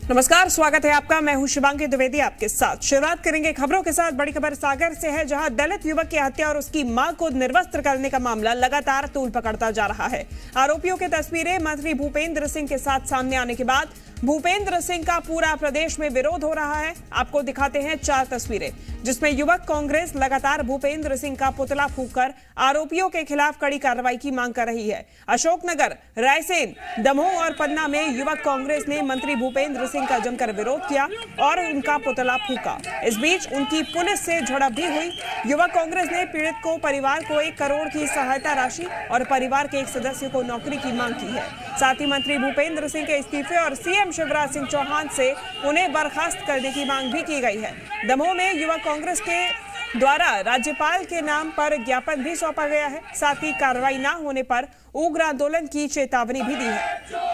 नमस्कार, स्वागत है आपका। मैं हूं शिवांगी द्विवेदी आपके साथ। शुरुआत करेंगे खबरों के साथ। बड़ी खबर सागर से है, जहां दलित युवक की हत्या और उसकी मां को निर्वस्त्र करने का मामला लगातार तूल पकड़ता जा रहा है। आरोपियों की तस्वीरें मंत्री भूपेंद्र सिंह के साथ सामने आने के बाद भूपेंद्र सिंह का पूरा प्रदेश में विरोध हो रहा है। आपको दिखाते हैं 4 तस्वीरें, जिसमें युवक कांग्रेस लगातार भूपेंद्र सिंह का पुतला फूंककर आरोपियों के खिलाफ कड़ी कार्रवाई की मांग कर रही है। अशोकनगर, रायसेन, दमोह और पन्ना में युवक कांग्रेस ने मंत्री भूपेंद्र सिंह का जमकर विरोध किया और उनका पुतला फूंका। इस बीच उनकी पुलिस से झड़प भी हुई। युवक कांग्रेस ने पीड़ित को परिवार को 1 करोड़ की सहायता राशि और परिवार के एक सदस्य को नौकरी की मांग की है। साथ ही मंत्री भूपेंद्र सिंह के इस्तीफे और सीएम शिवराज सिंह चौहान से उन्हें बर्खास्त करने की मांग भी की गई है। दमोह में युवक कांग्रेस के द्वारा राज्यपाल के नाम पर ज्ञापन भी सौंपा गया है। साथ ही कार्रवाई न होने पर उग्र आंदोलन की चेतावनी भी दी है।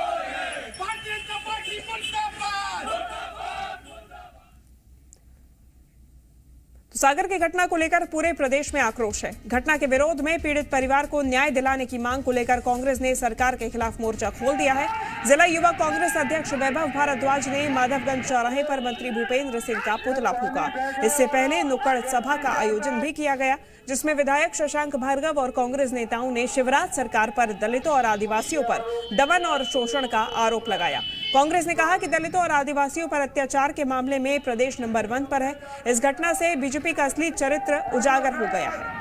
सागर की घटना को लेकर पूरे प्रदेश में आक्रोश है। घटना के विरोध में पीड़ित परिवार को न्याय दिलाने की मांग को लेकर कांग्रेस ने सरकार के खिलाफ मोर्चा खोल दिया है। जिला युवा कांग्रेस अध्यक्ष वैभव भारद्वाज ने माधवगंज चौराहे पर मंत्री भूपेंद्र सिंह का पुतला फूंका। इससे पहले नुक्कड़ सभा का आयोजन भी किया गया, जिसमें विधायक शशांक भार्गव और कांग्रेस नेताओं ने शिवराज सरकार पर दलितों और आदिवासियों पर दमन और शोषण का आरोप लगाया। कांग्रेस ने कहा कि दलितों और आदिवासियों पर अत्याचार के मामले में प्रदेश नंबर 1 पर है। इस घटना से बीजेपी का असली चरित्र उजागर हो गया है।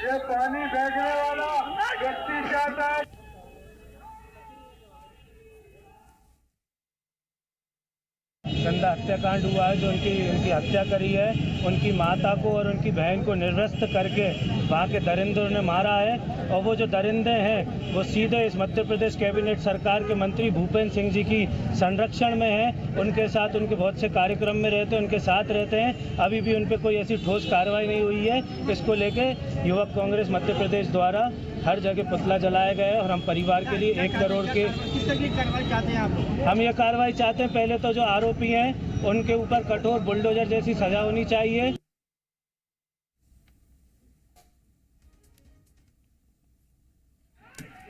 ये पानी फेंकने वाला व्यक्ति चाहता है। गंदा हत्याकांड हुआ है, जो उनकी हत्या करी है। उनकी माता को और उनकी बहन को निर्वस्त्र करके वहाँ के दरिंदों ने मारा है। और वो जो दरिंदे हैं वो सीधे इस मध्य प्रदेश कैबिनेट सरकार के मंत्री भूपेंद्र सिंह जी की संरक्षण में हैं। उनके साथ उनके बहुत से कार्यक्रम में रहते हैं, उनके साथ रहते हैं। अभी भी उन पर कोई ऐसी ठोस कार्रवाई नहीं हुई है। इसको लेके युवक कांग्रेस मध्य प्रदेश द्वारा हर जगह पुतला जलाया गया है और हम परिवार के लिए 1 करोड़ के किस तरह की कार्रवाई चाहते हैं आप? हम ये कार्रवाई चाहते हैं, पहले तो जो आरोपी हैं उनके ऊपर कठोर बुलडोजर जैसी सजा होनी चाहिए।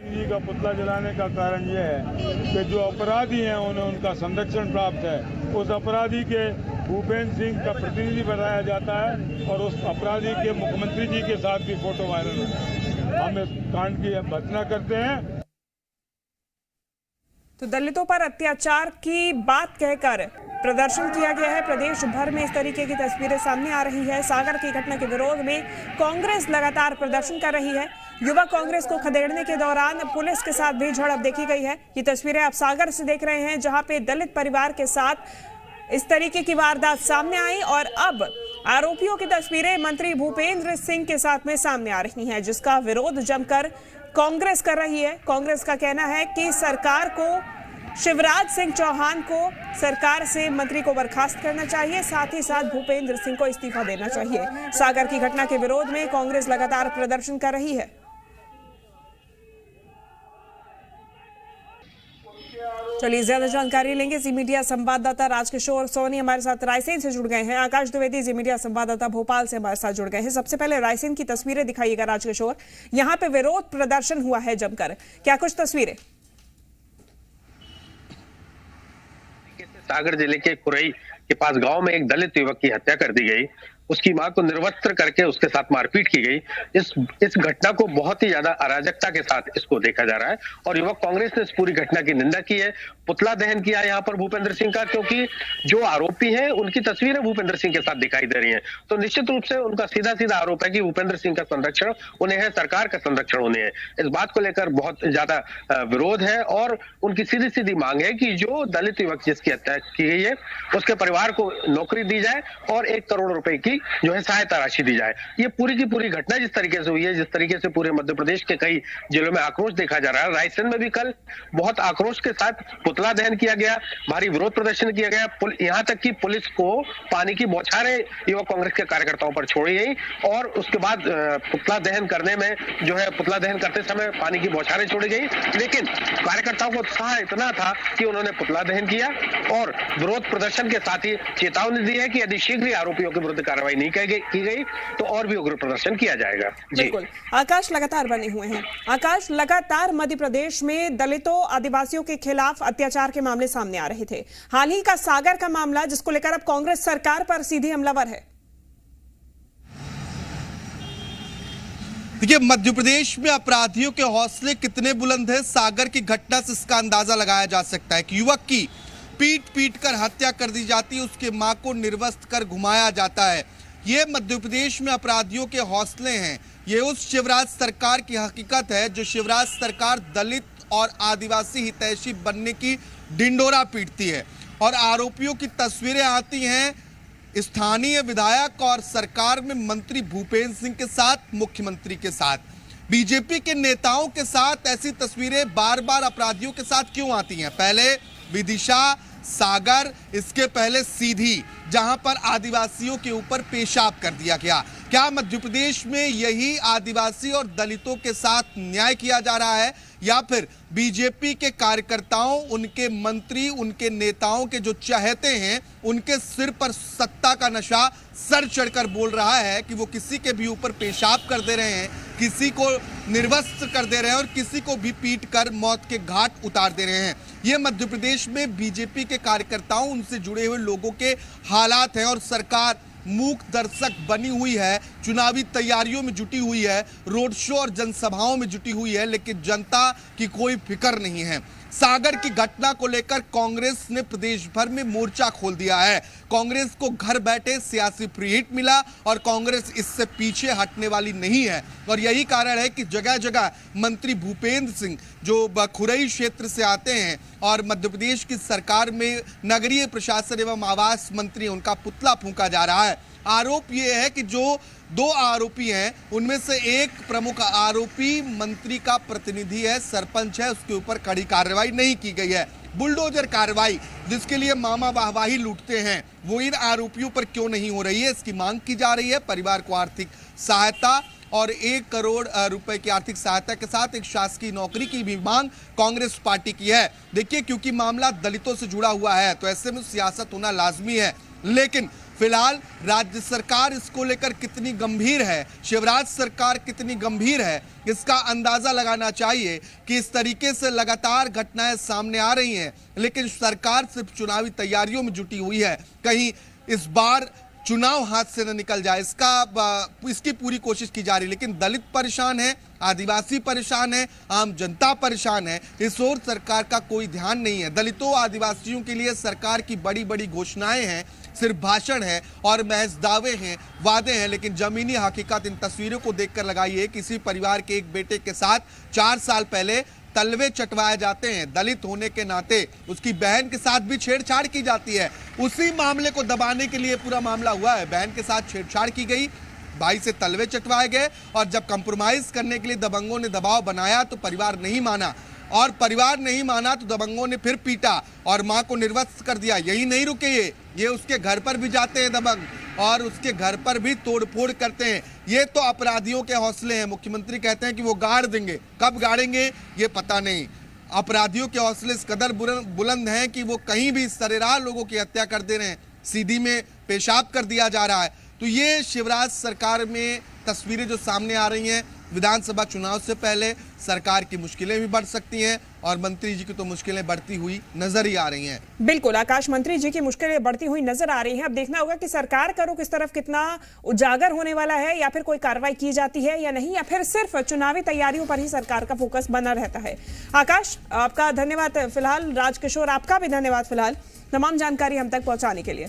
जी का पुतला जलाने का कारण यह है कि जो अपराधी हैं उन्हें उनका संरक्षण प्राप्त है। उस अपराधी के भूपेंद्र सिंह का प्रतिनिधि बनाया जाता है और उस अपराधी के मुख्यमंत्री जी के साथ भी फोटो वायरल होता है। हम इस कांड की भर्त्सना करते हैं। तो दलितों पर अत्याचार की बात कहकर प्रदर्शन किया गया है। प्रदेश भर में इस तरीके की तस्वीरें सामने आ रही है। सागर की घटना के विरोध में कांग्रेस लगातार प्रदर्शन कर रही है। युवा कांग्रेस को खदेड़ने के दौरान पुलिस के साथ भी झड़प देखी गई है। ये तस्वीरें आप सागर से देख रहे हैं, जहां पे दलित परिवार के साथ इस तरीके की वारदात सामने आई और अब आरोपियों की तस्वीरें मंत्री भूपेंद्र सिंह के साथ में सामने आ रही हैं, जिसका विरोध जमकर कांग्रेस कर रही है। कांग्रेस का कहना है कि सरकार को, शिवराज सिंह चौहान को सरकार से मंत्री को बर्खास्त करना चाहिए, साथ ही साथ भूपेंद्र सिंह को इस्तीफा देना चाहिए। सागर की घटना के विरोध में कांग्रेस लगातार प्रदर्शन कर रही है। चलिए ज्यादा जानकारी लेंगे। जी मीडिया संवाददाता राजकिशोर सोनी हमारे साथ रायसेन से जुड़ गए हैं। आकाश द्विवेदी जी मीडिया संवाददाता भोपाल से हमारे साथ जुड़ गए हैं। सबसे पहले रायसेन की तस्वीरें दिखाइएगा राजकिशोर। यहाँ पे विरोध प्रदर्शन हुआ है जमकर, क्या कुछ तस्वीरें? सागर जिले के कुरई के पास गांव में एक दलित युवक की हत्या कर दी गई। उसकी मां को निर्वस्त्र करके उसके साथ मारपीट की गई। इस घटना को बहुत ही ज्यादा अराजकता के साथ इसको देखा जा रहा है और युवक कांग्रेस ने इस पूरी घटना की निंदा की है। पुतला दहन किया यहाँ पर भूपेंद्र सिंह का, क्योंकि जो आरोपी हैं उनकी तस्वीरें भूपेंद्र सिंह के साथ दिखाई दे रही हैं। तो निश्चित रूप से उनका सीधा सीधा आरोप है कि भूपेंद्र सिंह का संरक्षण उन्हें है, सरकार का संरक्षण उन्हें है। इस बात को लेकर बहुत ज्यादा विरोध है और उनकी सीधी सीधी मांग है कि जो दलित युवक जिसकी हत्या की गई है उसके परिवार को नौकरी दी जाए और 1 करोड़ रुपए की जो है सहायता राशि दी जाए। ये पूरी की पूरी घटना जिस तरीके से हुई है, जिस तरीके से पूरे मध्य प्रदेश के कई जिलों में आक्रोश देखा जा रहा है, रायसेन में भी कल बहुत आक्रोश के साथ पुतला दहन किया गया, भारी विरोध प्रदर्शन किया गया, यहाँ तक कि पुलिस को पानी की बौछारें युवक कांग्रेस के कार्यकर्ताओं पर छोड़ी गई और उसके बाद पुतला दहन करने में जो है पुतला दहन करते समय पानी की बौछारें छोड़ी गई। लेकिन कार्यकर्ताओं को उत्साह इतना था कि उन्होंने पुतला दहन किया और विरोध प्रदर्शन के साथ ही चेतावनी दी है कि यदि शीघ्र ही आरोपियों के विरुद्ध कार्रवाई नहीं की गई तो और भी उग्र प्रदर्शन किया जाएगा। बिल्कुल, आकाश लगातार बने हुए हैं। आकाश, लगातार मध्य प्रदेश में दलितों आदिवासियों के खिलाफ अत्याचार के मामले सामने आ रहे थे। हाल ही का सागर का मामला जिसको लेकर अब कांग्रेस सरकार पर सीधी हमलावर है। देखिए, मध्य प्रदेश में अपराधियों के हौसले कितने बुलंद हैं, सागर की घटना से इसका अंदाजा लगाया जा सकता है कि युवक की पीट कर हत्या कर दी जाती है, उसके मां को निर्वस्त्र कर घुमाया जाता है। ये मध्य प्रदेश में अपराधियों के हौसले हैं। ये उस शिवराज सरकार की हकीकत है जो शिवराज सरकार दलित और आदिवासी हितैषी बनने की डिंडोरा पीटती है। और आरोपियों की तस्वीरें आती हैं स्थानीय विधायक और सरकार में मंत्री भूपेंद्र सिंह के साथ, मुख्यमंत्री के साथ, बीजेपी के नेताओं के साथ। ऐसी तस्वीरें बार बार अपराधियों के साथ क्यों आती हैं? पहले विदिशा, सागर, इसके पहले सीधी, जहां पर आदिवासियों के ऊपर पेशाब कर दिया गया। क्या मध्य प्रदेश में यही आदिवासी और दलितों के साथ न्याय किया जा रहा है, या फिर बीजेपी के कार्यकर्ताओं, उनके मंत्री, उनके नेताओं के जो चहेते हैं, उनके सिर पर सत्ता का नशा सर चढ़कर बोल रहा है कि वो किसी के भी ऊपर पेशाब कर दे रहे हैं, किसी को निर्वस्त्र कर दे रहे हैं और किसी को भी पीट कर मौत के घाट उतार दे रहे हैं। ये मध्य प्रदेश में बीजेपी के कार्यकर्ताओं, उनसे जुड़े हुए लोगों के हालात हैं और सरकार मूक दर्शक बनी हुई है, चुनावी तैयारियों में जुटी हुई है, रोड शो और जनसभाओं में जुटी हुई है, लेकिन जनता की कोई फिक्र नहीं है। सागर की घटना को लेकर कांग्रेस ने प्रदेश भर में मोर्चा खोल दिया है। कांग्रेस को घर बैठे सियासी फ्री हिट मिला और कांग्रेस इससे पीछे हटने वाली नहीं है। और यही कारण है कि जगह जगह मंत्री भूपेंद्र सिंह, जो खुरई क्षेत्र से आते हैं और मध्य प्रदेश की सरकार में नगरीय प्रशासन एवं आवास मंत्री, उनका पुतला फूंका जा रहा है। आरोप ये है कि जो दो आरोपी हैं उनमें से एक प्रमुख आरोपी मंत्री का प्रतिनिधि है, सरपंच है, उसके ऊपर कड़ी कार्रवाई नहीं की गई है। बुलडोजर कार्रवाई जिसके लिए मामा वाहवाही लूटते हैं, वो इन आरोपियों पर क्यों नहीं हो रही है, इसकी मांग की जा रही है। परिवार को आर्थिक सहायता और 1 करोड़ रुपए की आर्थिक सहायता के साथ एक शासकीय नौकरी की भी मांग कांग्रेस पार्टी की है। देखिए, क्योंकि मामला दलितों से जुड़ा हुआ है तो ऐसे में सियासत होना लाजमी है, लेकिन फिलहाल राज्य सरकार इसको लेकर कितनी गंभीर है, शिवराज सरकार कितनी गंभीर है, इसका अंदाजा लगाना चाहिए कि इस तरीके से लगातार घटनाएं सामने आ रही हैं, लेकिन सरकार सिर्फ चुनावी तैयारियों में जुटी हुई है। कहीं इस बार चुनाव हाथ से न निकल जाए, इसकी पूरी कोशिश की जा रही है। लेकिन दलित परेशान है, आदिवासी परेशान है, आम जनता परेशान है, इस ओर सरकार का कोई ध्यान नहीं है। दलितों आदिवासियों के लिए सरकार की बड़ी बड़ी घोषणाएं हैं, सिर्फ भाषण है और महज दावे हैं, वादे हैं, लेकिन जमीनी हकीकत इन तस्वीरों को देखकर लगाइए। किसी परिवार के एक बेटे के साथ 4 साल पहले तलवे चटवाए जाते हैं, दलित होने के नाते उसकी बहन के साथ भी छेड़छाड़ की जाती है। उसी मामले को दबाने के लिए पूरा मामला हुआ है। बहन के साथ छेड़छाड़ की गई, भाई से तलवे चटवाए गए और जब कंप्रोमाइज करने के लिए दबंगों ने दबाव बनाया तो परिवार नहीं माना, और परिवार नहीं माना तो दबंगों ने फिर पीटा और मां को निर्वस्त्र कर दिया। यही नहीं रुके, ये उसके घर पर भी जाते हैं दबंग और उसके घर पर भी तोड़फोड़ करते हैं। ये तो अपराधियों के हौसले हैं। मुख्यमंत्री कहते हैं कि वो गाड़ देंगे, कब गाड़ेंगे ये पता नहीं। अपराधियों के हौसले इस कदर बुलंद हैं कि वो कहीं भी सरेराह लोगों की हत्या कर दे रहे हैं, सीधी में पेशाब कर दिया जा रहा है। तो ये शिवराज सरकार में तस्वीरें जो सामने आ रही हैं, विधानसभा चुनाव से पहले सरकार की मुश्किलें भी बढ़ सकती हैं और मंत्री जी की तो मुश्किलें बढ़ती हुई नजर ही आ रही हैं। बिल्कुल आकाश, मंत्री जी की मुश्किलें बढ़ती हुई नजर आ रही हैं। अब देखना होगा कि सरकार का रुख इस तरफ कितना उजागर होने वाला है, या फिर कोई कार्रवाई की जाती है या नहीं, या फिर सिर्फ चुनावी तैयारियों पर ही सरकार का फोकस बना रहता है। आकाश, आपका धन्यवाद फिलहाल। राजकिशोर, आपका भी धन्यवाद फिलहाल तमाम जानकारी हम तक पहुंचाने के लिए।